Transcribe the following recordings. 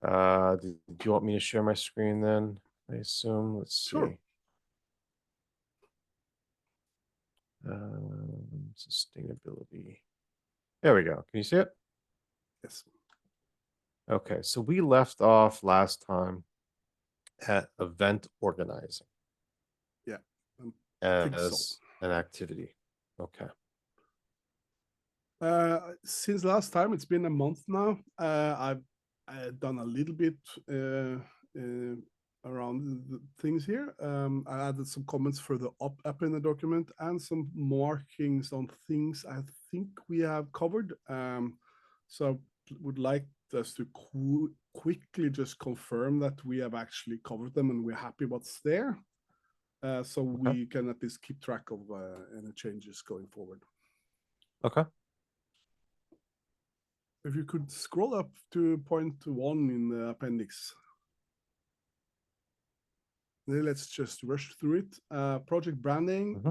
Do you want me to share my screen then? I assume. Let's Sure. see. Sustainability. There we go. Can you see it? Yes. Okay, so we left off last time at event organizing Yeah. I think so. as an activity. Okay. Since last time, it's been a month now. I've done a little bit around the things here. I added some comments for the up in the document and some markings on things I think we have covered. So I would like us to quickly just confirm that we have actually covered them and we're happy what's there. So Okay. we can at least keep track of any changes going forward. Okay. If you could scroll up to point 1 in the appendix. Let's just rush through it. Project branding.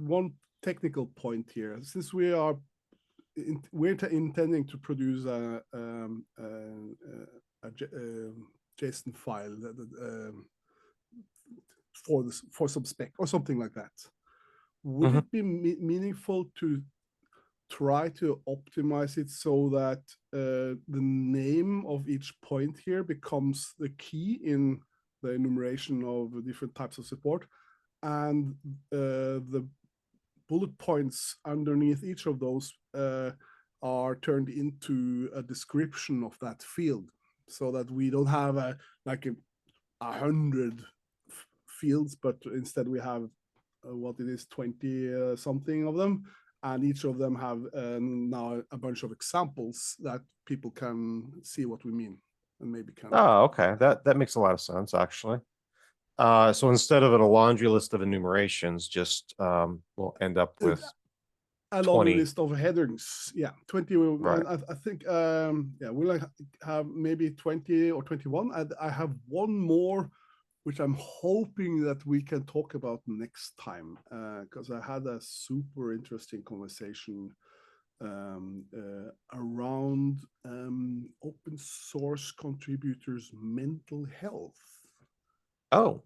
One technical point here. Since we're intending to produce a JSON file for some spec or something like that, would it be meaningful to try to optimize it so that the name of each point here becomes the key in the enumeration of different types of support, and the bullet points underneath each of those are turned into a description of that field, so that we don't have a 100 fields, but instead we have what it is 20 something of them, and each of them have now a bunch of examples that people can see what we mean and maybe can. Oh, okay. That makes a lot of sense, actually. So instead of a laundry list of enumerations, just we'll end up with A laundry 20. list of headings. Yeah, 20. Right. I think, yeah, we'll have maybe 20 or 21. I have one more, which I'm hoping that we can talk about next time, because I had a super interesting conversation around open source contributors' mental health. Oh,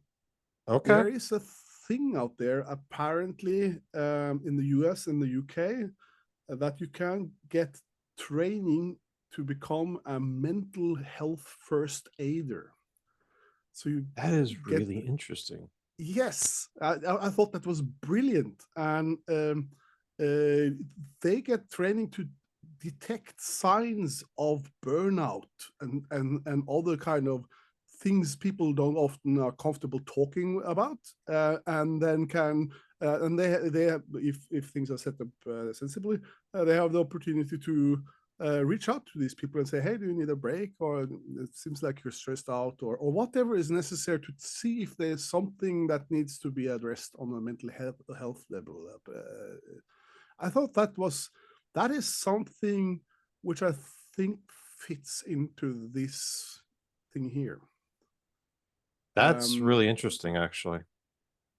okay. There is a thing out there, apparently, in the US and the UK, that you can get training to become a mental health first aider. So you That is get, really interesting. yes, I thought that was brilliant. And they get training to detect signs of burnout and other kind of things people don't often are comfortable talking about, and then can and they have, if things are set up sensibly, they have the opportunity to reach out to these people and say, hey, do you need a break, or it seems like you're stressed out, or whatever is necessary to see if there's something that needs to be addressed on a mental health level. I thought that is something which I think fits into this thing here. That's really interesting, actually.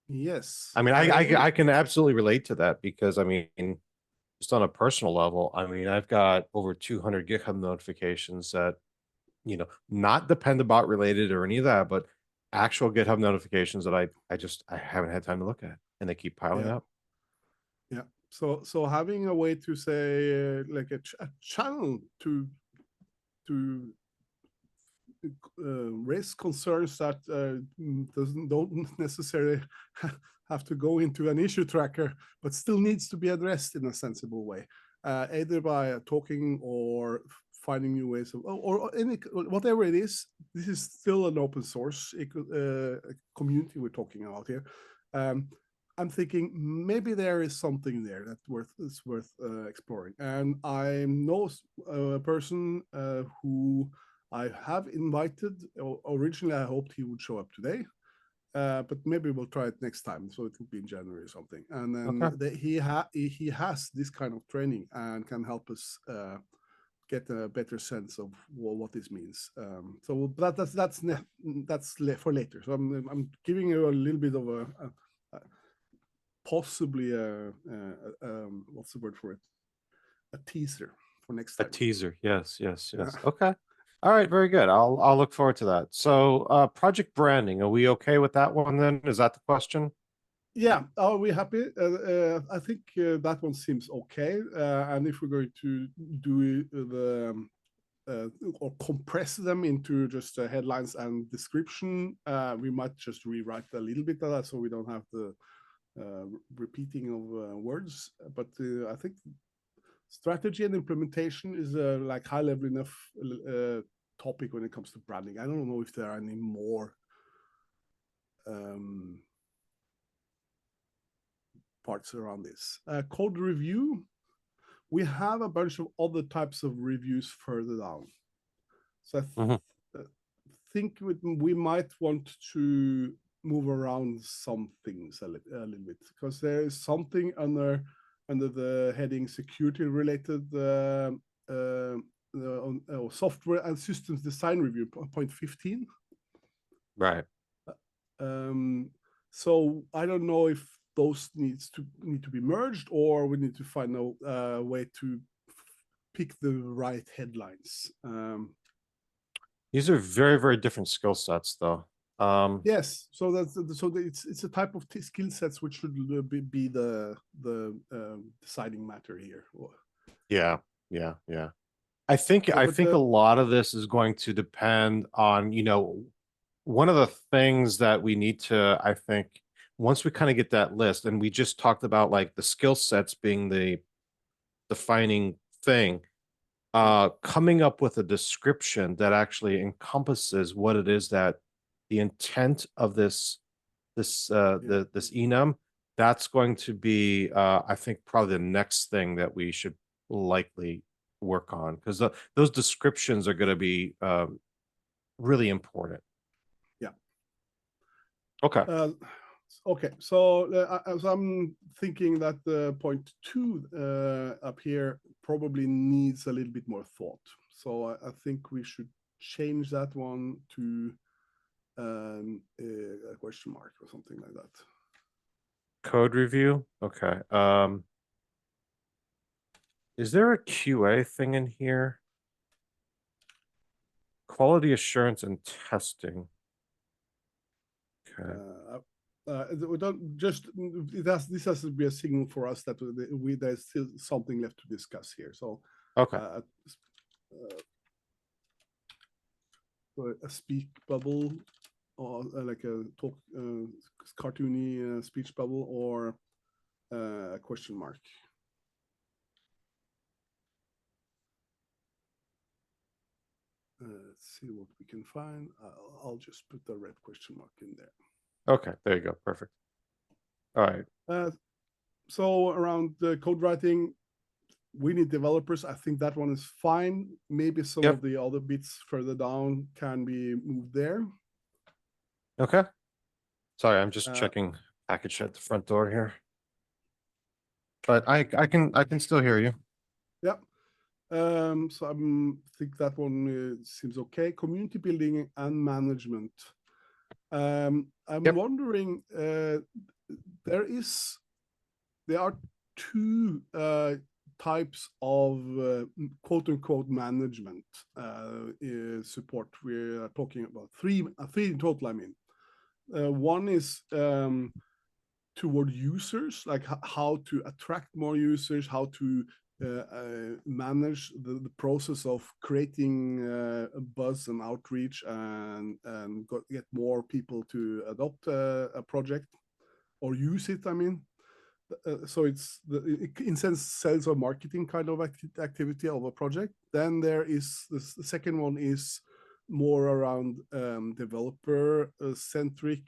Yes, I mean, I agree. I can absolutely relate to that because I mean, just on a personal level, I mean, I've got over 200 GitHub notifications that, not Dependabot related or any of that, but actual GitHub notifications that I haven't had time to look at, and they keep piling Yeah, up. yeah. So having a way to say like a channel to raise concerns that don't necessarily have to go into an issue tracker, but still needs to be addressed in a sensible way, either by talking or finding new ways of, or any whatever it is. This is still an open source community we're talking about here. I'm thinking maybe there is something there that is worth exploring. And I know a person who I have invited. Originally, I hoped he would show up today, but maybe we'll try it next time. So it will be in January or something. And Okay. then he has this kind of training and can help us get a better sense of what this means. So that's for later. So I'm giving you a little bit of a possibly what's the word for it? A teaser for next A time. teaser. Yes, yes, Yeah. yes. Okay. All right, very good. I'll look forward to that. So, project branding, are we okay with that one then? Is that the question? Yeah, are we happy? I think that one seems okay. And if we're going to do the or compress them into just headlines and description, we might just rewrite a little bit of that so we don't have the repeating of words. But I think strategy and implementation is a like high level enough topic when it comes to branding. I don't know if there are any more parts around this. Code review, we have a bunch of other types of reviews further down. So Mhm. think we might want to move around some things a little bit, because there is something under the heading security related software and systems design review, point 15. Right. So I don't know if those need to be merged, or we need to find a way to pick the right headlines. These are very, very different skill sets, though. Yes, so it's a type of skill sets which should be the deciding matter here. Yeah, yeah, yeah. I think a But lot of this is going to depend on, one of the things that we need to, I think, once we kind of get that list, and we just talked about like the skill sets being the defining thing, coming up with a description that actually encompasses what it is that the intent of this enum, that's going to be, I think, probably the next thing that we should likely work on, because those descriptions are going to be really important. yeah. Okay. Okay, so as I'm thinking that the point 2 up here probably needs a little bit more thought. So I think we should change that one to a question mark or something like that. Code review. Okay. Is there a QA thing in here? Quality assurance and testing. Okay. We don't just this has to be a signal for us that there's still something left to discuss here. So Okay. A speak bubble, or like a talk cartoony speech bubble, or a question mark. Let's see what we can find. I'll just put the red question mark in there. Okay, there you go. Perfect. All right. So around the code writing, we need developers. I think that one is fine. Maybe some Yep. of the other bits further down can be moved there. Okay. Sorry, I'm just checking package at the front door here. But I can still hear you. Yeah. So I think that one seems okay. Community building and management. I'm wondering, there are two types of quote unquote management support. We're talking about three in total. I mean, one is toward users, like how to attract more users, how to manage the process of creating a buzz and outreach, and get more people to adopt a project or use it. I mean, so it's in sense sales or marketing kind of activity of a project. Then there is the second one is more around developer centric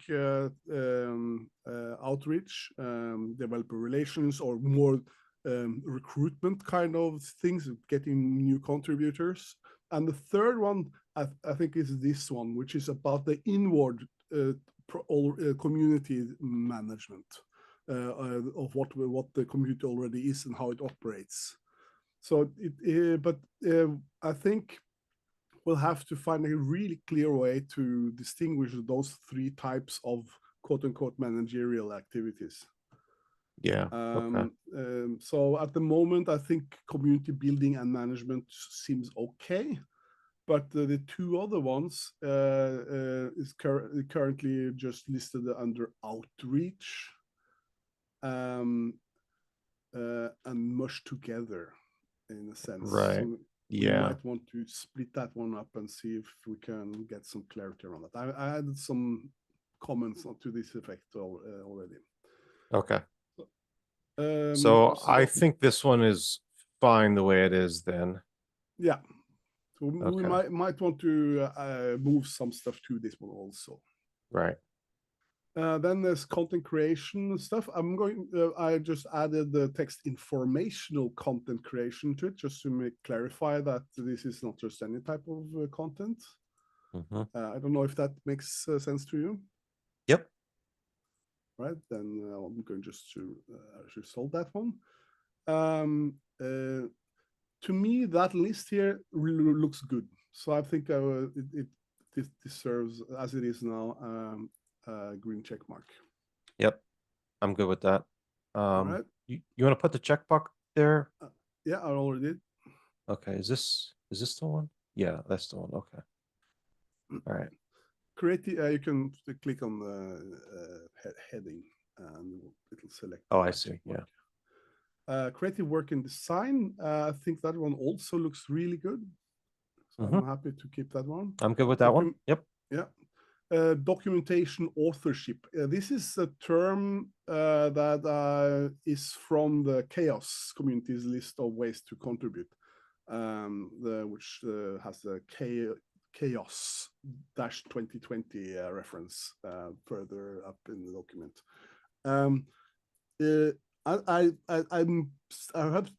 outreach, developer relations, or more recruitment kind of things, getting new contributors. And the third one I think is this one, which is about the inward community management of what the community already is and how it operates. So I think we'll have to find a really clear way to distinguish those three types of quote unquote managerial activities. Yeah. Okay. So at the moment, I think community building and management seems okay, but the two other ones is currently just listed under outreach and mush together in a sense. Right. So we Yeah. might want to split that one up and see if we can get some clarity around that. I added some comments to this effect already. Okay. So I So think this one is fine the way it is then. yeah, so we Okay. might want to move some stuff to this one also. Right. Then there's content creation stuff. I just added the text informational content creation to it, just to clarify that this is not just any type of content. Mm-hmm. I don't know if that makes sense to you. Yep. Right, then I'm going just to solve that one. To me, that list here really looks good. So I think it deserves, as it is now, a green check mark. Yep. I'm good with that. All right. You want to put the checkbox there? Yeah, I already did. Okay. Is this the one? Yeah, that's the one. Okay. All right. Creative. You can click on the heading and it'll select. Oh, I see. Mark. Yeah. Creative work and design. I think that one also looks really good. So Mm-hmm. I'm happy to keep that one. I'm good with that one. Yep. Yeah. Documentation authorship. This is a term that is from the chaos communities list of ways to contribute, which has the chaos 2020 reference further up in the document. I have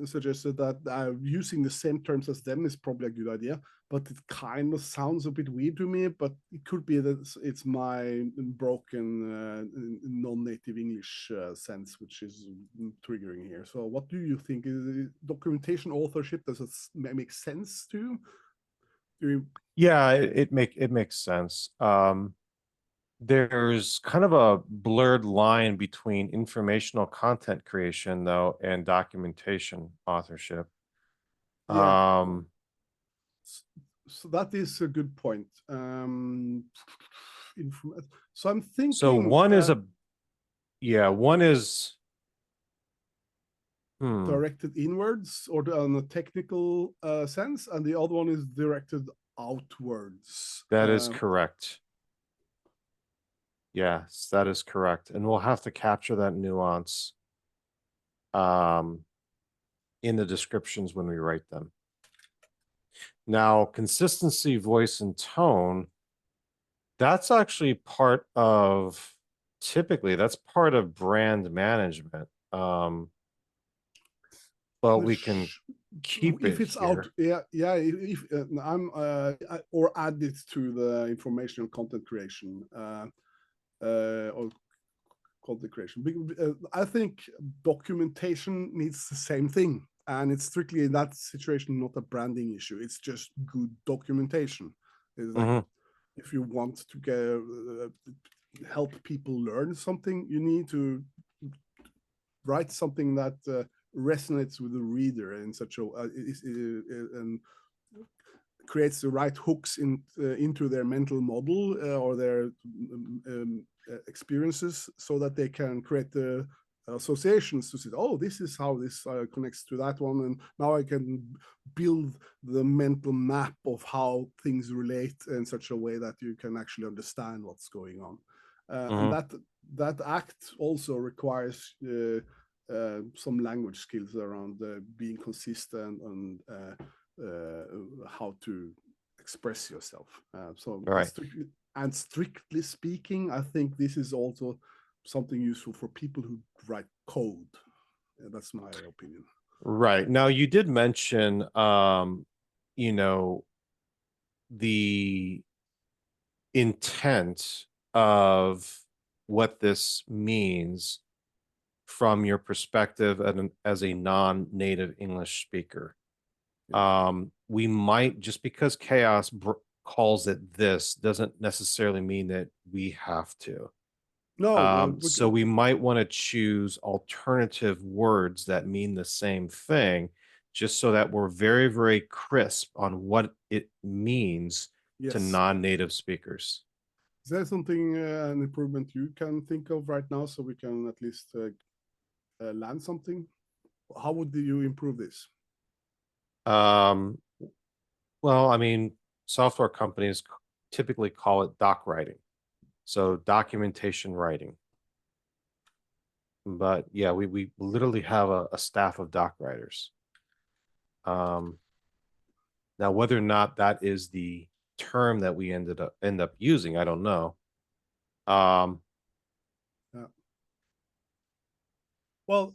suggested that using the same terms as them is probably a good idea, but it kind of sounds a bit weird to me, but it could be that it's my broken non-native English sense which is triggering here. So what do you think? Is documentation authorship, does it make sense to you? Yeah, it makes sense. There's kind of a blurred line between informational content creation though and documentation authorship. Yeah. Um, So that is a good point. So I'm so thinking one is one is directed inwards or on a technical sense, and the other one is directed outwards. that is correct. Yes, that is correct. And we'll have to capture that nuance in the descriptions when we write them. Now, consistency, voice, and tone, that's actually typically that's part of brand management. But we can keep if it it's here. out, yeah. If I'm or add it to the informational content creation or content creation. I think documentation needs the same thing, and it's strictly in that situation not a branding issue. It's just good documentation. It's like if you want to help people learn something, you need to write something that resonates with the reader in such a and creates the right hooks into their mental model or their experiences, so that they can create the associations to see, oh, this is how this connects to that one, and now I can build the mental map of how things relate in such a way that you can actually understand what's going on. And that act also requires some language skills around being consistent and how to express yourself. Right. Strictly speaking, I think this is also something useful for people who write code. That's my opinion. Right. Now, you did mention, the intent of what this means from your perspective as a non-native English speaker. We might, just because chaos calls it this, doesn't necessarily mean that we have to. No, So we might want to choose alternative words that mean the same thing, just so that we're very, very crisp on what it means to yes. non-native speakers. Is there something, an improvement you can think of right now so we can at least land something? How would you improve this? Um, well, I mean, software companies typically call it doc writing, so documentation writing. But yeah, we literally have a staff of doc writers. Um, Now, whether or not that is the term that we end up using, I don't know. Um, Yeah. Well,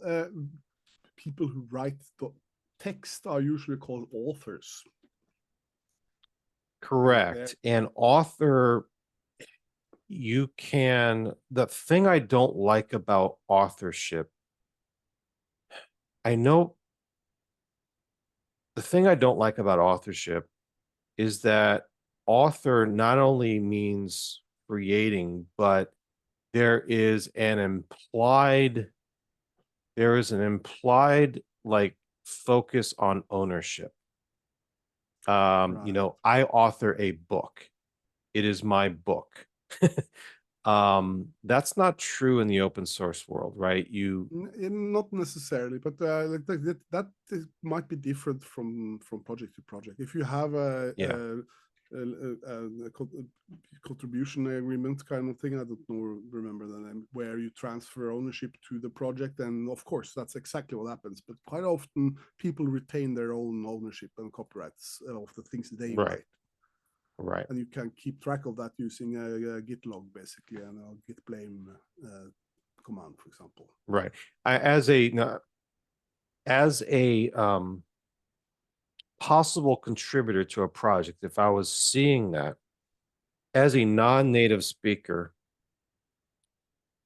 people who write the text are usually called authors. They're Correct. And author, the thing I don't like about authorship, I know the thing I don't like about authorship is that author not only means creating, but there is an implied, like focus on ownership. right. I author a book. It is my book. That's not true in the open source world, right? Not necessarily, but might be different from project to project. If you have Yeah, a contribution agreement kind of thing, I don't know, remember the name, where you transfer ownership to the project, and of course that's exactly what happens. But quite often people retain their own ownership and copyrights of the things they right, write, right, and you can keep track of that using a git log basically, and a git blame command, for example. right. As a possible contributor to a project, if I was seeing that as a non-native speaker,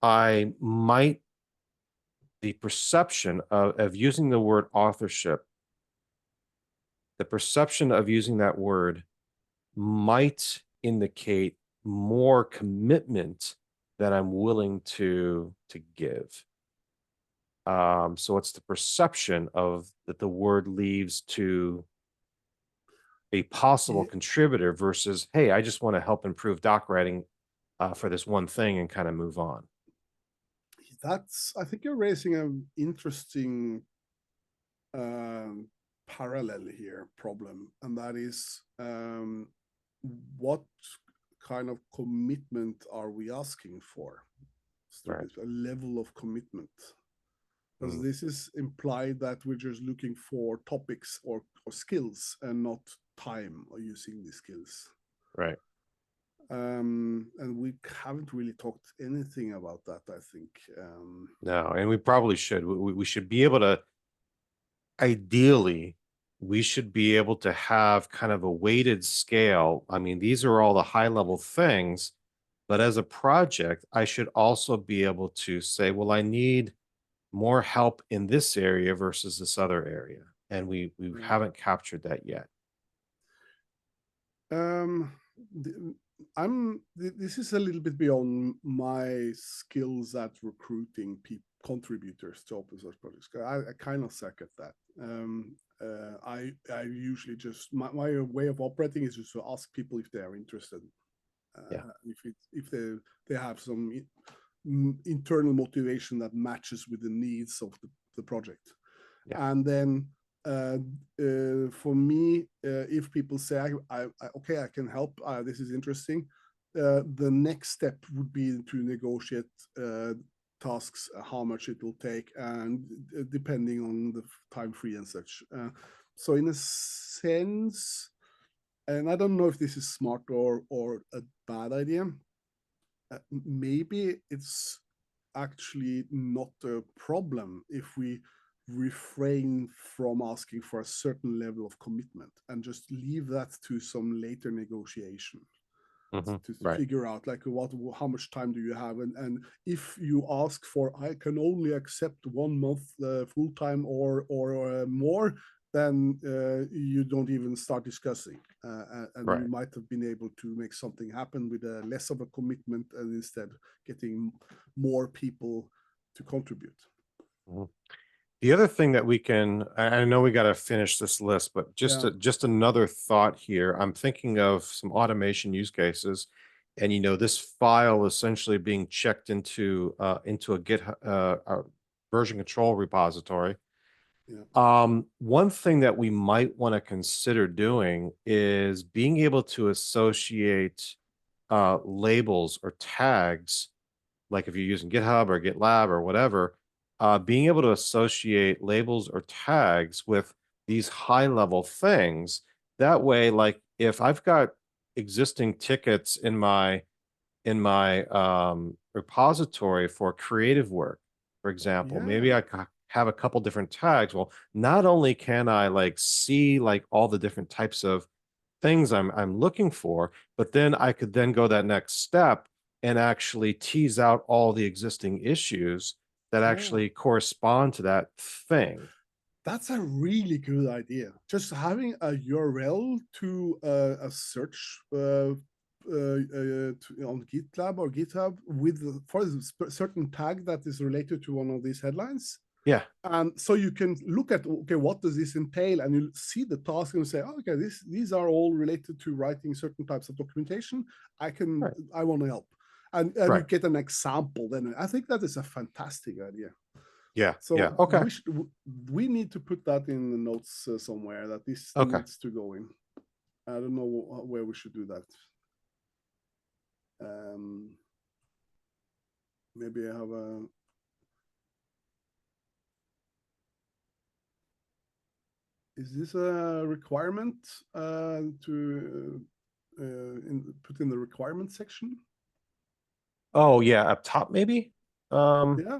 I might the perception of using the word authorship, the perception of using that word might indicate more commitment that I'm willing to give. So it's the perception of that the word leaves to a possible Yeah, contributor versus, hey, I just want to help improve doc writing for this one thing and kind of move on. I think you're raising an interesting um, parallel here problem, and that is what kind of commitment are we asking for? Right. A level of commitment. Because Mm, this is implied that we're just looking for topics or skills and not time or using these skills. right. And we haven't really talked anything about that, I think. No, and we probably should. We should be able to, ideally, we should be able to have kind of a weighted scale. I mean, these are all the high level things, but as a project, I should also be able to say, well, I need more help in this area versus this other area. And we Yeah. haven't captured that yet. Um, this is a little bit beyond my skills at recruiting contributors to open source projects. I kind of suck at that. I usually just my way of operating is just to ask people if they are interested, Yeah. if they have some internal motivation that matches with the needs of the project. Yeah. And then for me, if people say, okay, I can help, this is interesting, the next step would be to negotiate tasks, how much it will take, and depending on the time free and such. So in a sense, and I don't know if this is smart or a bad idea, maybe it's actually not a problem if we refrain from asking for a certain level of commitment and just leave that to some later negotiation to Right. figure out like how much time do you have, and if you ask for I can only accept 1 month full time or more, then you don't even start discussing, and Right. you might have been able to make something happen with a less of a commitment, and instead getting more people to contribute. Mhm. The other thing that we can, I know we got to finish this list, but Yeah, just another thought here. I'm thinking of some automation use cases, and this file essentially being checked into a Git version control repository. yeah, One thing that we might want to consider doing is being able to associate labels or tags, like if you're using GitHub or GitLab or whatever, being able to associate labels or tags with these high level things. That way, like if I've got existing tickets in my repository for creative work, for example, yeah, maybe have a couple different tags. Well, not only can I like see like all the different types of things I'm looking for, but then I could then go that next step and actually tease out all the existing issues that yeah. actually correspond to that thing. That's a really good idea. Just having a URL to a search on GitLab or GitHub with for a certain tag that is related to one of these headlines. Yeah, And so you can look at, okay, what does this entail? And you see the task and say, oh, okay, these are all related to writing certain types of documentation. right, I want to help. And you right. get an example then. I think that is a fantastic idea. Yeah, yeah. So Okay, we need to put that in the notes somewhere, that this okay. needs to go in. I don't know where we should do that. Um, Maybe I have a. Is this a requirement to put in the requirement section? Oh yeah, up top maybe. Um, Yeah,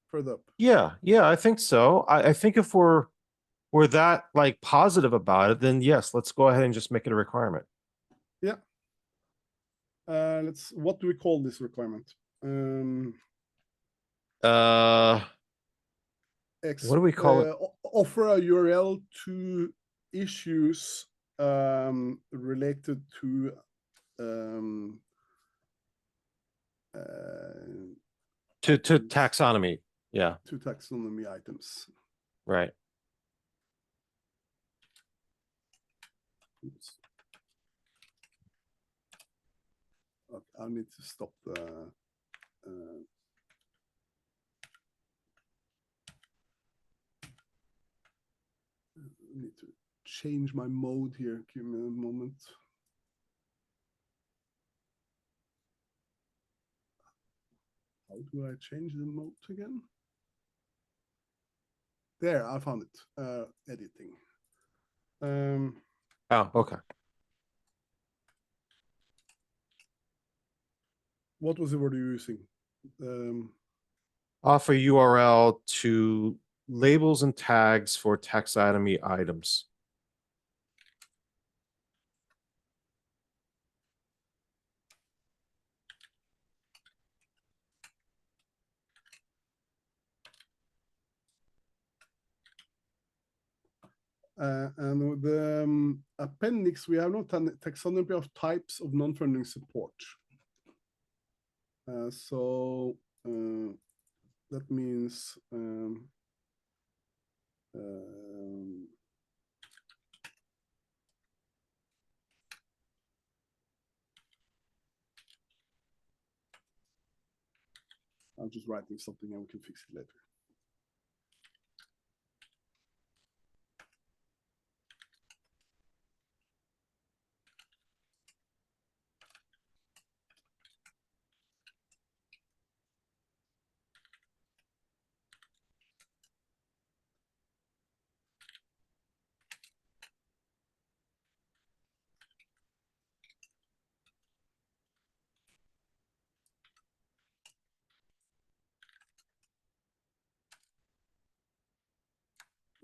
further up. yeah, yeah. I think so. I think if we're that like positive about it, then yes, let's go ahead and just make it a requirement. Yeah. Let's. What do we call this requirement? Um, Uh, what do we call it? Offer a URL to issues related to um, uh, To items, taxonomy. Yeah, to taxonomy items. right. Oops. Okay, I need to stop the. I need to change my mode here. Give me a moment. How do I change the mode again? There, I found it. Editing. Oh, okay. What was the word you're using? Um, Offer URL to labels and tags for taxonomy items. and the appendix, we have no taxonomy of types of non-funding support. So that means I'm just writing something and we can fix it later.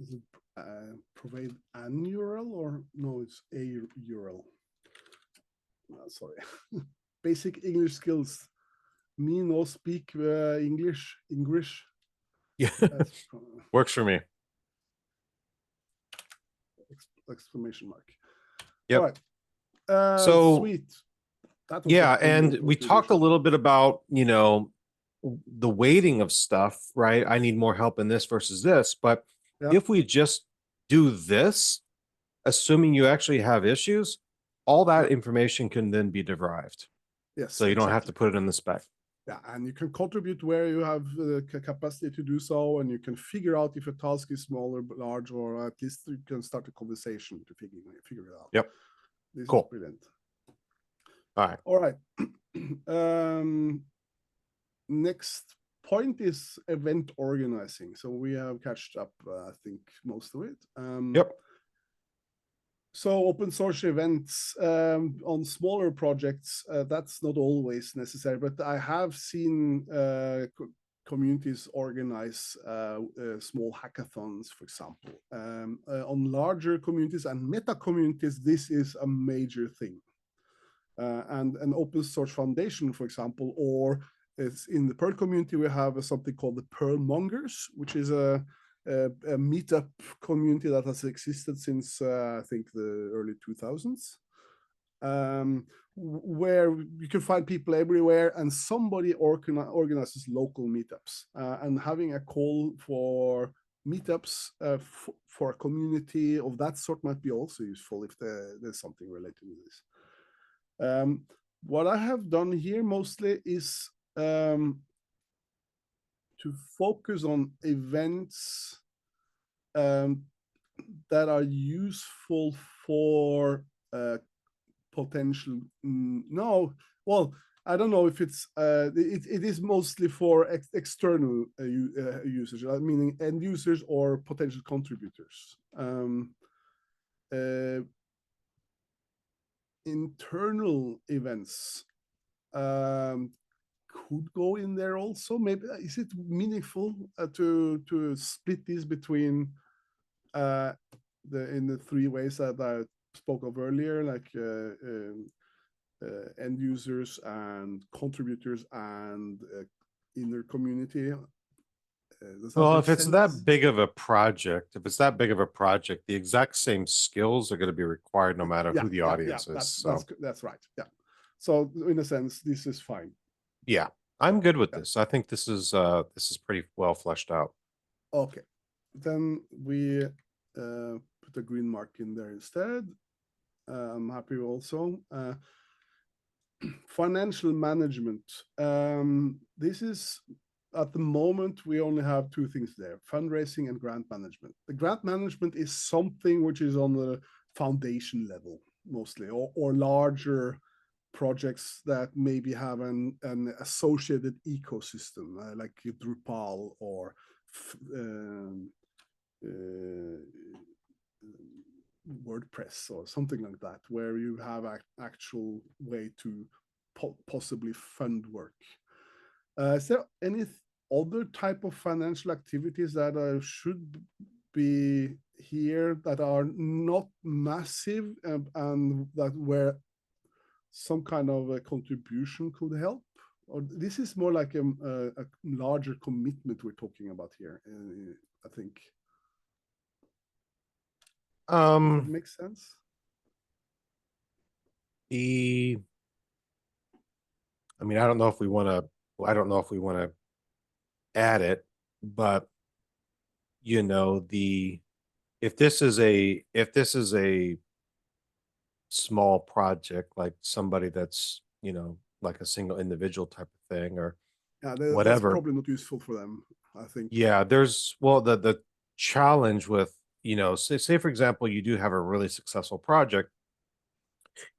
Is it provide an URL or no? It's a URL. Sorry. Basic English skills. Me no speak English. Yeah, As, works for me. exclamation mark. Yep. All right. So Sweet. That was a yeah, brilliant and we talked a contribution. little bit about, the weighting of stuff, right? I need more help in this versus this. But Yeah. if we just do this, assuming you actually have issues, all that information can then be derived. Yes. So you don't have exactly. to put it in the spec. Yeah, and you can contribute where you have the capacity to do so, and you can figure out if a task is small or large, or at least you can start a conversation to figure it out. Yep. This Cool. is brilliant. All right. All right. Next point is event organizing. So we have catched up, I think, most of it. Yep. So open source events on smaller projects, that's not always necessary, but I have seen communities organize small hackathons, for example. On larger communities and meta communities, this is a major thing. And an open source foundation, for example, or it's in the Perl community, we have something called the Perl Mongers, which is a meetup community that has existed since I think the early 2000s, where you can find people everywhere, and somebody organizes local meetups, and having a call for meetups for a community of that sort might be also useful if there's something related to this. What I have done here mostly is to focus on events that are useful for potential. No, well, I don't know if it's it is mostly for external users, meaning end users or potential contributors. Internal events could go in there also. Maybe is it meaningful to split these between in the three ways that I spoke of earlier, like end users and contributors and inner community? Well, if it's that big of a project, the exact same skills are going to be required no matter who the audience is. So that's right. Yeah. So in a sense, this is fine. yeah, I'm good with this. I think this is pretty well fleshed out. Okay, then we put a green mark in there instead. I'm happy also. Financial management. This is, at the moment, we only have two things there: fundraising and grant management. The grant management is something which is on the foundation level mostly, or larger projects that maybe have an associated ecosystem, like Drupal or WordPress or something like that, where you have an actual way to possibly fund work. Is there any other type of financial activities that should be here that are not massive and that where some kind of a contribution could help? Or this is more like a larger commitment we're talking about here, I think. Does that make sense? I mean, I don't know if we want to add it, but if this is a small project, like somebody that's, like a single individual type of thing or that's whatever, probably not useful for them, I think. Yeah, the challenge with, say for example, you do have a really successful project,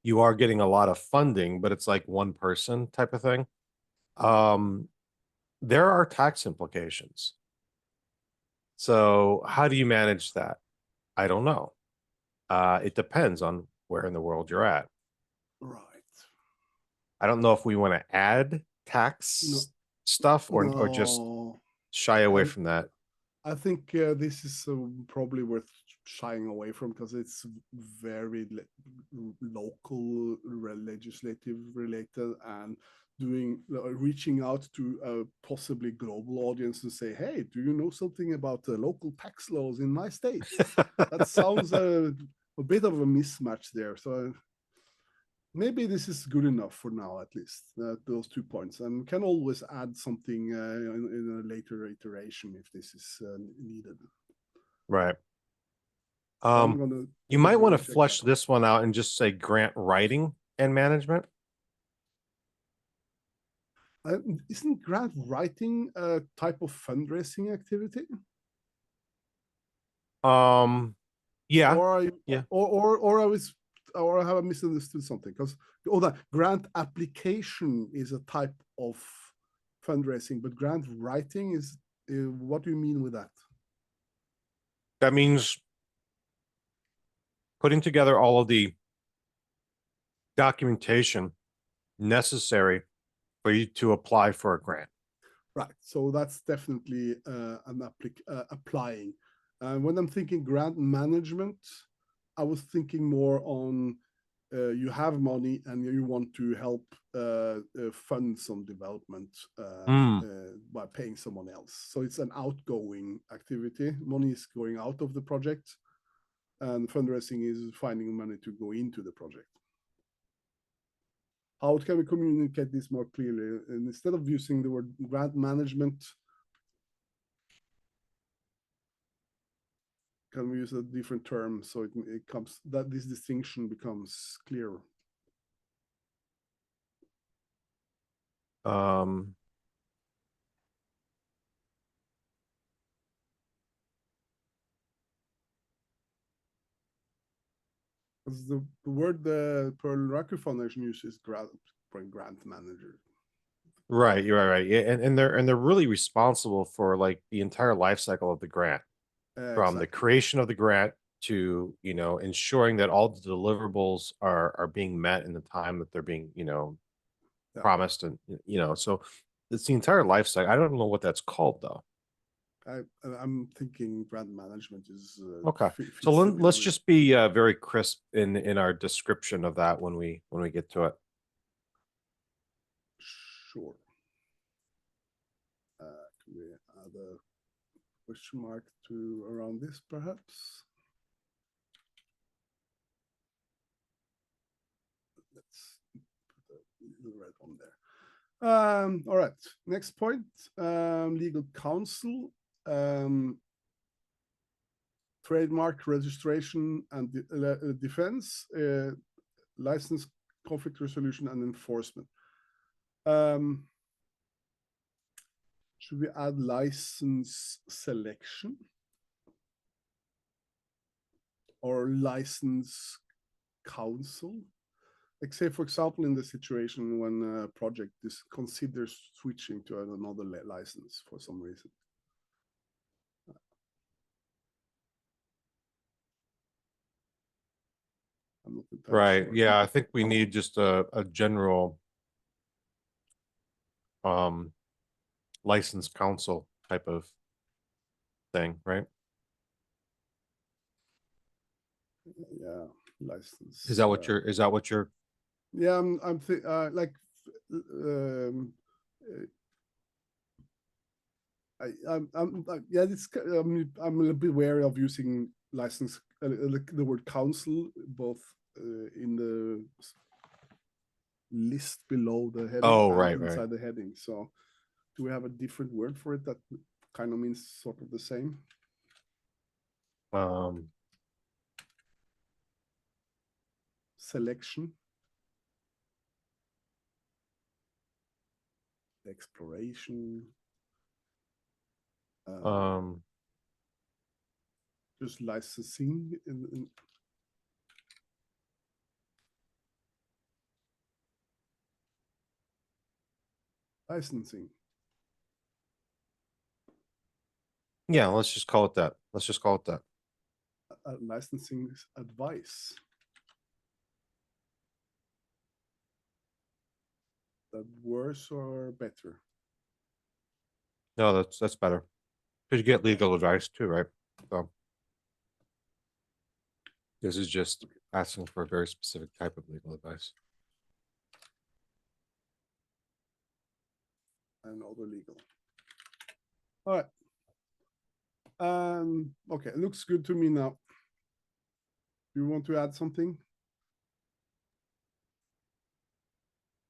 you are getting a lot of funding, but it's like one person type of thing. There are tax implications. So how do you manage that? I don't know. It depends on where in the world you're at. Right. I don't know if we want to add tax stuff or just shy away from that. I think this is probably worth shying away from because it's very local legislative related, and reaching out to a possibly global audience and say, hey, do you know something about the local tax laws in my state? That sounds a bit of a mismatch there. So maybe this is good enough for now, at least, those 2 points. And we can always add something in a later iteration if this is needed. Right. So I'm gonna You might want to check flesh that. this one out and just say grant writing and management. Isn't grant writing a type of fundraising activity? Yeah, Or I, yeah. or I was, or have I misunderstood something? Because that grant application is a type of fundraising, but grant writing is what do you mean with that? That means putting together all of the documentation necessary for you to apply for a grant. Right. So that's definitely applying. When I'm thinking grant management, I was thinking more on you have money and you want to help fund some development by paying someone else. So it's an outgoing activity. Money is going out of the project, and fundraising is finding money to go into the project. How can we communicate this more clearly? And instead of using the word grant management, can we use a different term so it comes that this distinction becomes clearer? Because the word the Pearl Rucker Foundation uses grant manager. Right, you're right. Yeah, and they're really responsible for like the entire life cycle of the grant, from the Exactly. creation of the grant to, you know, ensuring that all the deliverables are being met in the time that they're being, you know, Yeah. promised, and you know, so it's the entire life cycle. I don't know what that's called though. I'm thinking brand management is Okay, so fits the bill let's with. just be very crisp in our description of that when we get to it. Sure. Can we add a question mark to around this, perhaps? Let's put a red one there. All right. Next point. Legal counsel, trademark registration and defense, license, conflict resolution, and enforcement. Should we add license selection or license counsel? Like, say, for example, in the situation when a project considers switching to another license for some reason. I'm not entirely Right. sure. Yeah, I think we need just a general license counsel type of thing, right? Yeah, license. Is that what you're Yeah, I'm like yeah, I'm a little bit wary of using license the word counsel both in the list below the heading Oh, and right, right. inside the heading. So do we have a different word for it that kind of means sort of the same? Selection, exploration, just licensing in licensing. Yeah, let's just call it that. Let's just call it that. Licensing advice. That worse or better? No, that's better. Because you get legal advice too, right? So this is just asking for a very specific type of legal advice. and other legal. All right. Okay, it looks good to me now. Do you want to add something?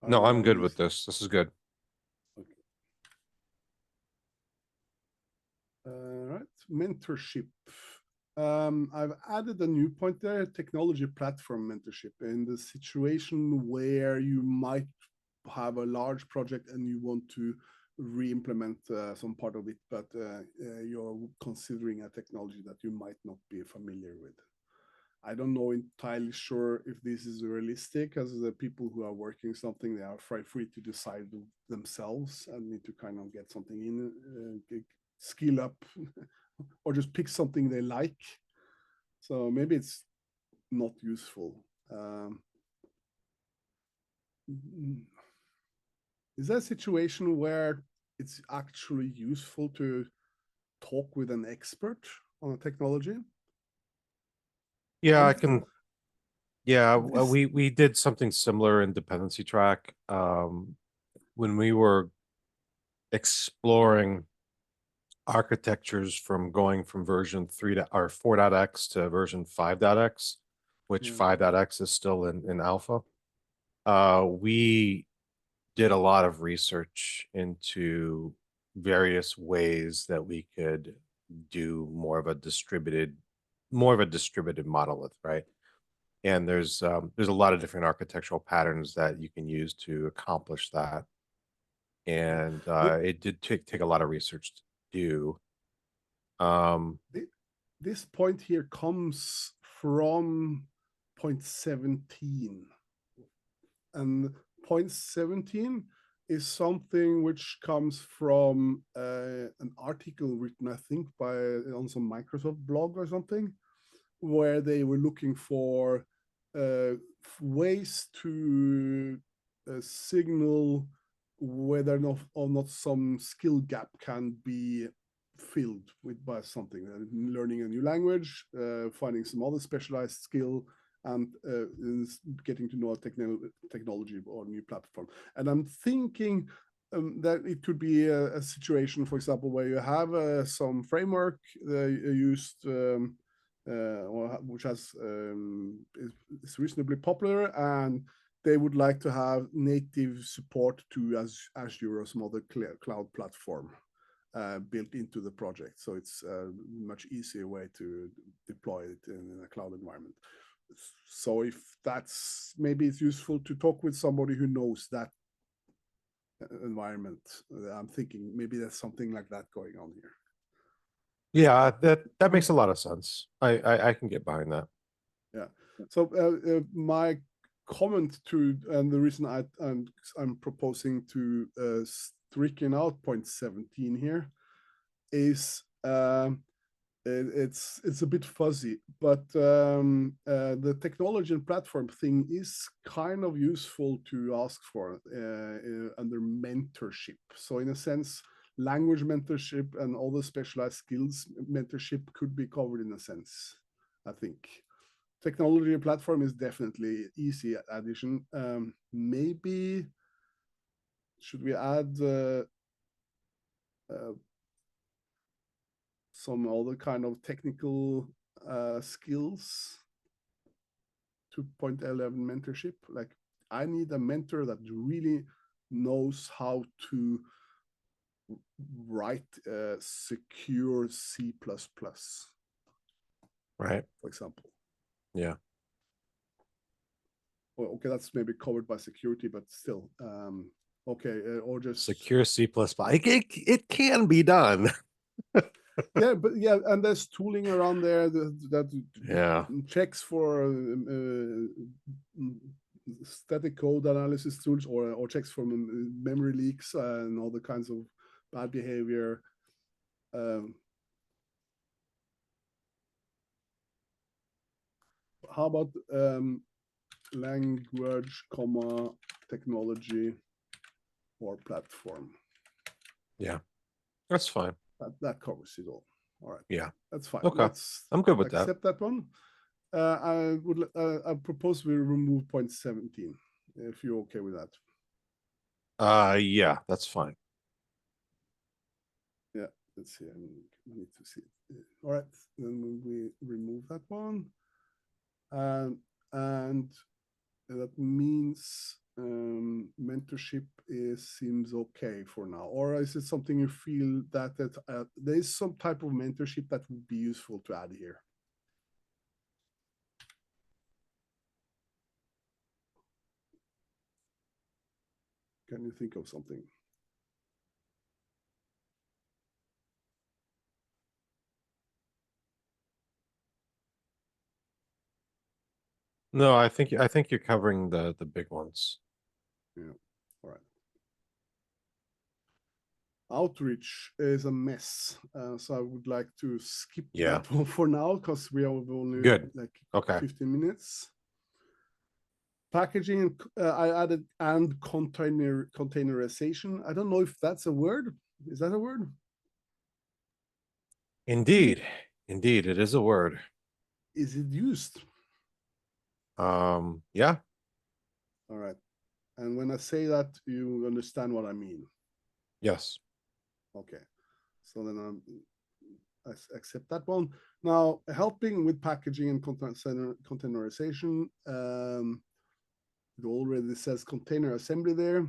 No, I'm good with This. this. This is good. Okay. All right, mentorship. I've added a new point there, technology platform mentorship, in the situation where you might have a large project and you want to re-implement some part of it, but you're considering a technology that you might not be familiar with. I don't know entirely sure if this is realistic, as the people who are working something, they are free to decide themselves and need to kind of get something in, skill up, or just pick something they like. So maybe it's not useful. Is there a situation where it's actually useful to talk with an expert on a technology? Yeah, I'm I can. Yeah, this, we did something similar in dependency track when we were exploring architectures from going from version 3 to or 4.x to version 5.x, which yeah. 5.x is still in alpha. We did a lot of research into various ways that we could do more of a distributed monolith, right? And there's a lot of different architectural patterns that you can use to accomplish that. And it did take a lot of research to do. This point here comes from point 17. And point 17 is something which comes from an article written, I think, by on some Microsoft blog or something, where they were looking for ways to signal whether or not some skill gap can be filled with by something, learning a new language, finding some other specialized skill, and getting to know a technology or new platform. And I'm thinking that it could be a situation, for example, where you have some framework used or which has is reasonably popular, and they would like to have native support to Azure or some other cloud platform built into the project. So it's a much easier way to deploy it in a cloud environment. So if that's, maybe it's useful to talk with somebody who knows that environment. I'm thinking maybe there's something like that going on here. Yeah, that makes a lot of sense. I can get behind that. Yeah. So my comment to, and the reason I'm proposing to stricken out point 17 here is it's a bit fuzzy, but the technology and platform thing is kind of useful to ask for under mentorship. So in a sense, language mentorship and all the specialized skills mentorship could be covered in a sense, I think. Technology and platform is definitely easy addition. Maybe should we add some other kind of technical skills to point 11 mentorship? Like, I need a mentor that really knows how to write secure C++, Right. for example. Yeah. Well, okay, that's maybe covered by security, but still, okay, or just Secure C++. It can be done. yeah, but yeah, and there's tooling around there that Yeah. checks for static code analysis tools, or checks for memory leaks and all the kinds of bad behavior. How about language, comma, technology, or platform? Yeah, that's fine. That covers it all. All right. Yeah. That's fine. Okay. Let's I'm good with that. accept that one. I propose we remove point 17, if you're okay with that. Yeah, that's fine. let's see, I need to see it. All right, then we remove that one. And that means mentorship seems okay for now. Or is it something you feel that there is some type of mentorship that would be useful to add here? Can you think of something? No, I think you're covering the big ones. Yeah. All right. Outreach is a mess, so I would like to skip that one for now because we have only Good. like Okay. 15 minutes. Packaging, I added and containerization. I don't know if that's a word. Is that a word? Indeed. Indeed, it is a word. Is it used? Yeah. All right. And when I say that, you understand what I mean. Yes. Okay. So then I accept that one. Now, helping with packaging and containerization, it already says container assembly there.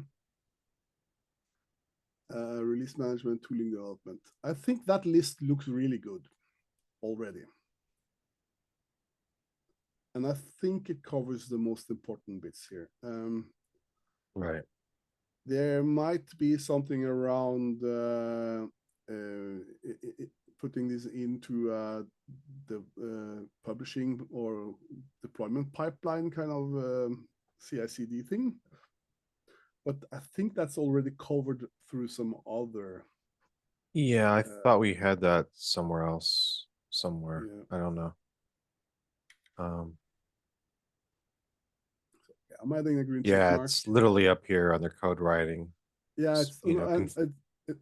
Release management, tooling development. I think that list looks really good already. And I think it covers the most important bits here. Right. There might be something around putting this into the publishing or deployment pipeline kind of CI/CD thing. But I think that's already covered through some other. Yeah, I thought we had that somewhere else. Somewhere. Yeah. I don't know. I'm adding a green check Yeah, mark. it's literally up here under code writing. Yeah, it's You know, and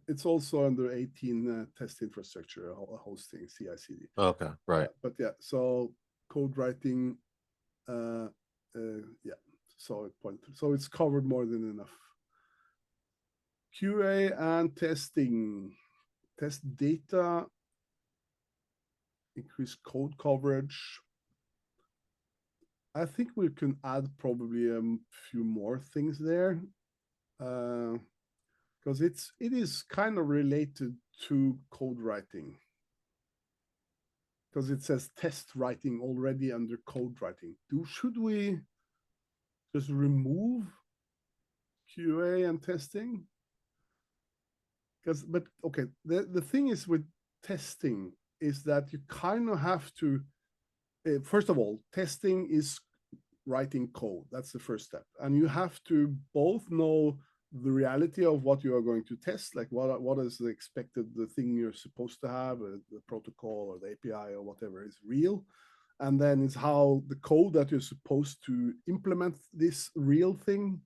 it's also under 18 test infrastructure hosting CI/CD. okay, right. But yeah, so code writing, yeah, so it's covered more than enough. QA and testing, test data, increase code coverage. I think we can add probably a few more things there, because it is kind of related to code writing, because it says test writing already under code writing. Should we just remove QA and testing? But okay, the thing is with testing is that you kind of have to, first of all, testing is writing code. That's the first step. And you have to both know the reality of what you are going to test, like what is the expected, the thing you're supposed to have, the protocol or the API or whatever is real. And then it's how the code that you're supposed to implement this real thing,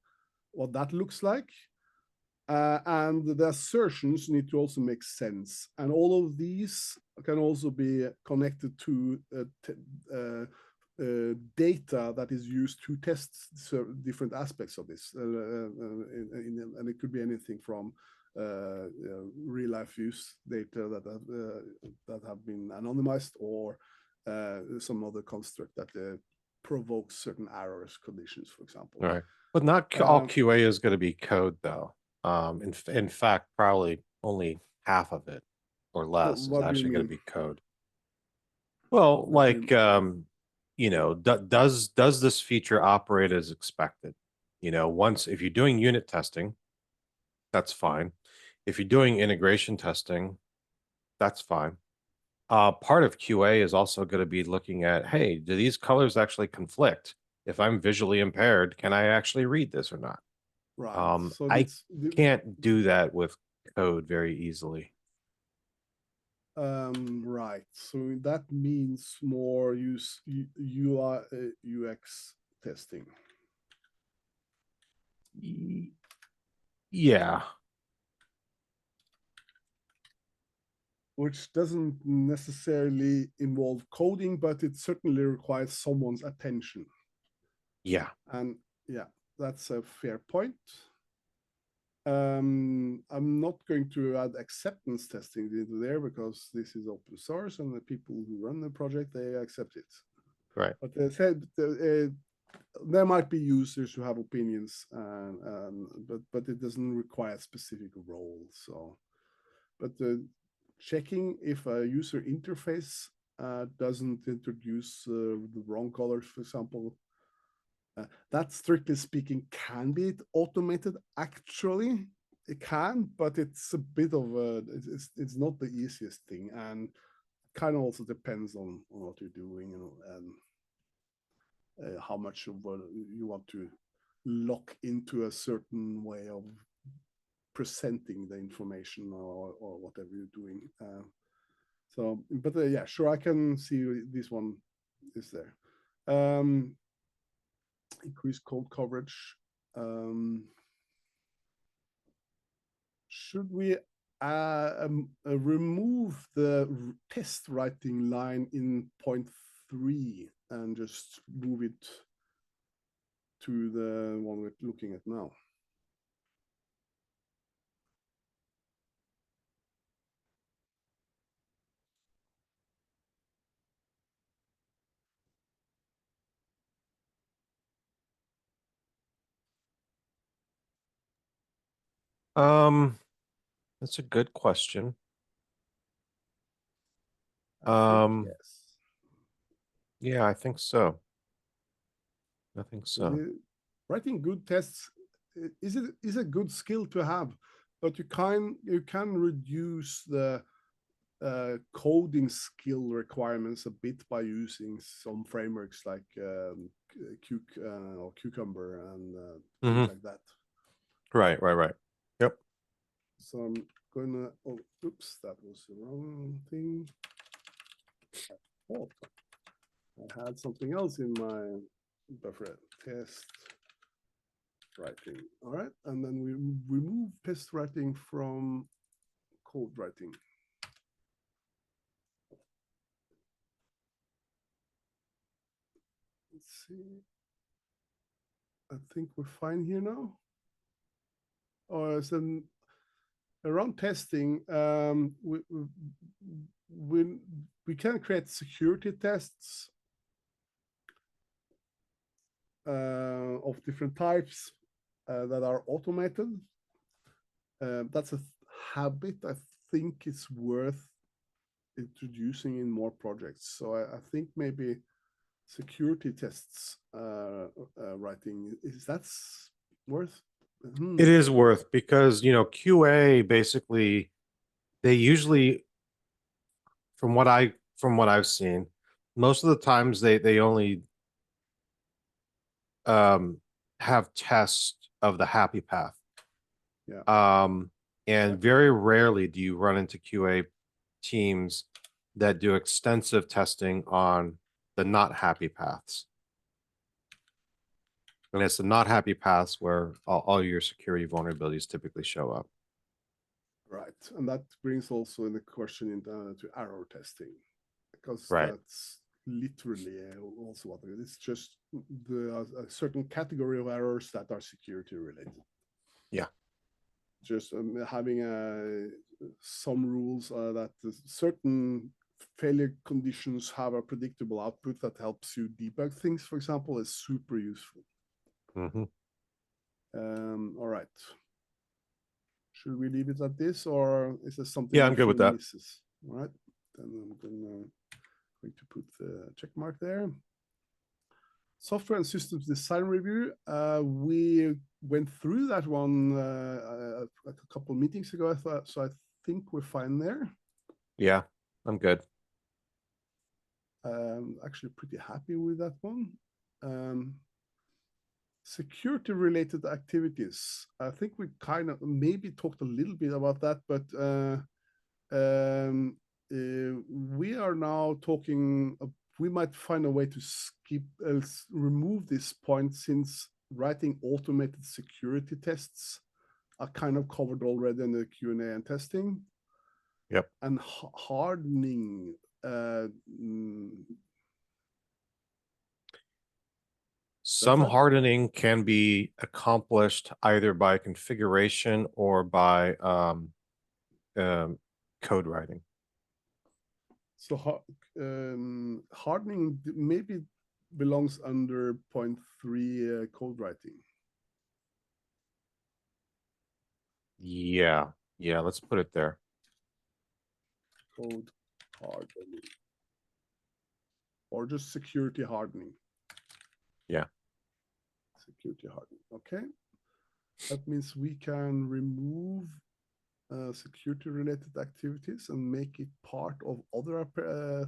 what that looks like. And the assertions need to also make sense. And all of these can also be connected to data that is used to test different aspects of this. And it could be anything from real life use data that have been anonymized, or some other construct that provokes certain errors, conditions, for example. All right. But not all QA is going to be code, though. In fact, probably only half of it or less is actually going to be code. Well, like, you know, does this feature operate as expected? You know, once if you're doing unit testing, that's fine. If you're doing integration testing, that's fine. Part of QA is also going to be looking at, hey, do these colors actually conflict? If I'm visually impaired, can I actually read this or not? Right. So I can't do that with code very easily. Right. So that means more UI UX testing. Yeah. Which doesn't necessarily involve coding, but it certainly requires someone's attention. Yeah. And yeah, that's a fair point. I'm not going to add acceptance testing into there because this is open source and the people who run the project, they accept it. Right. But they said there might be users who have opinions, but it doesn't require a specific role. So, but checking if a user interface doesn't introduce the wrong colors, for example, that strictly speaking can be automated. Actually, it can, but it's a bit of a it's not the easiest thing, and kind of also depends on what you're doing, and how much of what you want to lock into a certain way of presenting the information or whatever you're doing. So, but yeah, sure, I can see this one is there. Increased code coverage. Should we remove the test writing line in point 3 and just move it to the one we're looking at now? That's a good question. I think yes. Yeah, I think so. I think so. Writing good tests is a good skill to have, but you can reduce the coding skill requirements a bit by using some frameworks like or Cucumber and things like that. Right. Yep. So I'm gonna, oh, oops, that was the wrong thing. I thought I had something else in my buffer. Test writing. All right, and then we remove test writing from code writing. Let's see. I think we're fine here now. Or so around testing, we can create security tests of different types that are automated. That's a habit I think it's worth introducing in more projects. So I think maybe security tests writing, is that's worth? It is worth, because QA basically, they usually, from what I've seen, most of the times they only have tests of the happy path. Yeah. And very rarely do you run into QA teams that do extensive testing on the not happy paths. And it's the not happy paths where all your security vulnerabilities typically show up. Right, and that brings also in the question into to error testing, because Right. that's literally also what it is. It's just a certain category of errors that are security related. Yeah. Just having some rules that certain failure conditions have a predictable output that helps you debug things, for example, is super useful. Mm-hmm. All right. Should we leave it at this, or is there something? Yeah, I'm good with that. Misses? All right, then I'm going to put the check mark there. Software and systems design review. We went through that one a couple of meetings ago, I thought, so I think we're fine there. Yeah, I'm good. Actually pretty happy with that one. Security related activities. I think we kind of maybe talked a little bit about that, but we are now talking, we might find a way to skip, remove this point, since writing automated security tests are kind of covered already in the Q&A and testing. Yep. And hardening, Some that. hardening can be accomplished either by configuration or by code writing. So hardening maybe belongs under 0.3 code writing. Yeah, let's put it there. Code hardening. Or just security hardening. Yeah. Security hardening. Okay. That means we can remove security related activities and make it part of other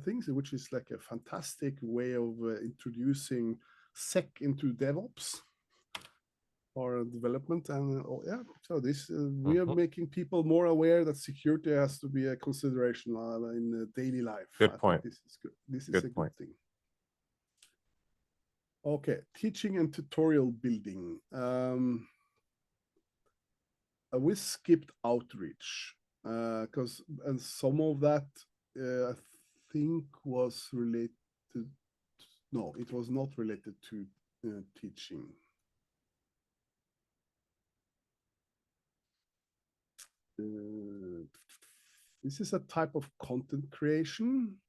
things, which is like a fantastic way of introducing sec into DevOps or development. And yeah, so this we are making people more aware that security has to be a consideration in daily life. Good I point. think this is good. This is a good thing. Okay, teaching and tutorial building. We skipped outreach because and some of that I think was related. No, it was not related to teaching. This is a type of content creation.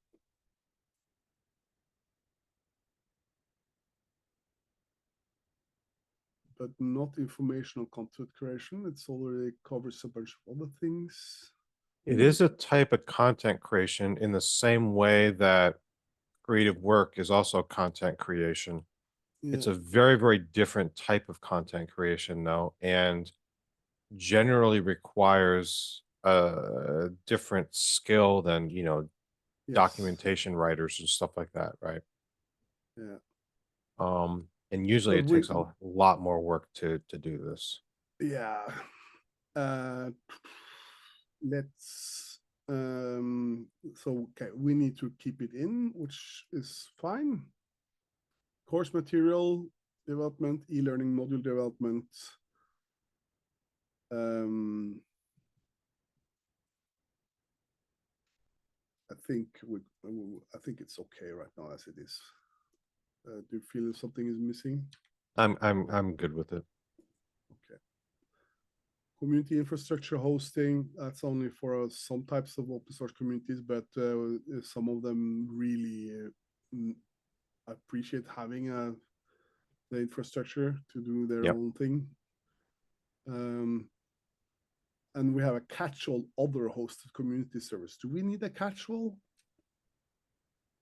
But not informational content creation. It's already covers a bunch of other things. It is a type of content creation in the same way that creative work is also content creation. Yeah. It's a very, very different type of content creation, though, and generally requires a different skill than, yes, documentation writers and stuff like that, right? Yeah. And usually it takes a lot more work to do this. Yeah. Let's so okay, we need to keep it in, which is fine. Course material development, e-learning module development. I think it's okay right now as it is. Do you feel something is missing? I'm good with it. Okay. Community infrastructure hosting, that's only for some types of open source communities, but some of them really appreciate having the infrastructure to do their own thing. And we have a catch-all other hosted community service. Do we need a catch-all?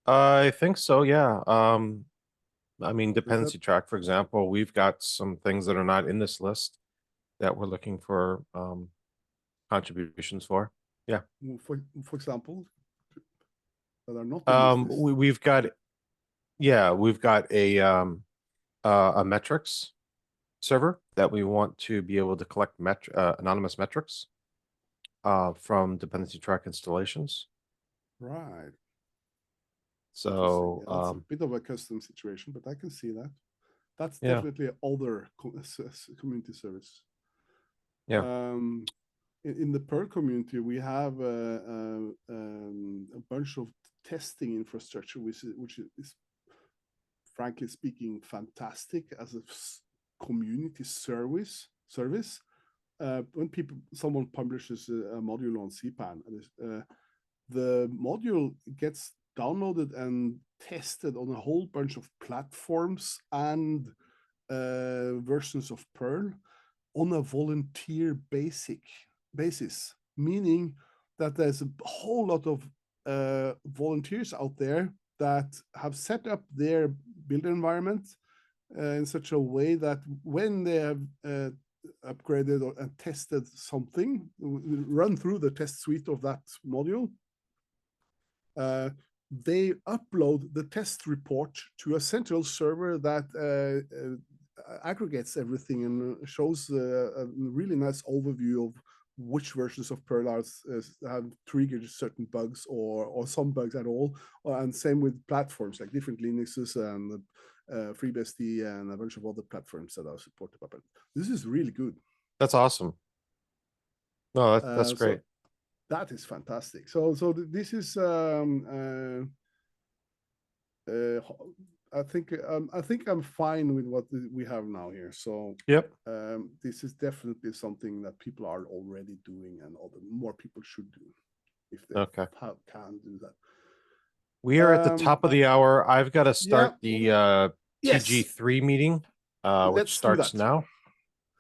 I think so, yeah. I mean, dependency track, for example, we've got some things that are not in this list that we're looking for contributions for. Yeah. For example, that are not in this list. We've got a metrics server that we want to be able to collect anonymous metrics from dependency track installations. Right. So that's a bit of a custom situation, but I can see that. That's yeah. definitely other community service. Yeah. In the Perl community, we have a bunch of testing infrastructure, which is frankly speaking fantastic as a community service. When someone publishes a module on CPAN, the module gets downloaded and tested on a whole bunch of platforms and versions of Perl on a volunteer basis, meaning that there's a whole lot of volunteers out there that have set up their build environment in such a way that when they have upgraded or tested something, run through the test suite of that module, they upload the test report to a central server that aggregates everything and shows a really nice overview of which versions of Perl have triggered certain bugs or some bugs at all. And same with platforms like different Linuxes and FreeBSD and a bunch of other platforms that are supported by Perl. This is really good. That's awesome. No, that's great. So that is fantastic. So this is I think I'm fine with what we have now here. So Yep. this is definitely something that people are already doing, and more people should do if they Okay. can do that. We are at the top of the hour. I've got to start the Yes, TG3 meeting, which let's do starts that. now.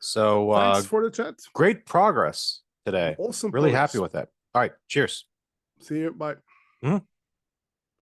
So Thanks for the chat. great progress today. Awesome Really progress. happy with that. All right. Cheers. See you. Bye. Mhm.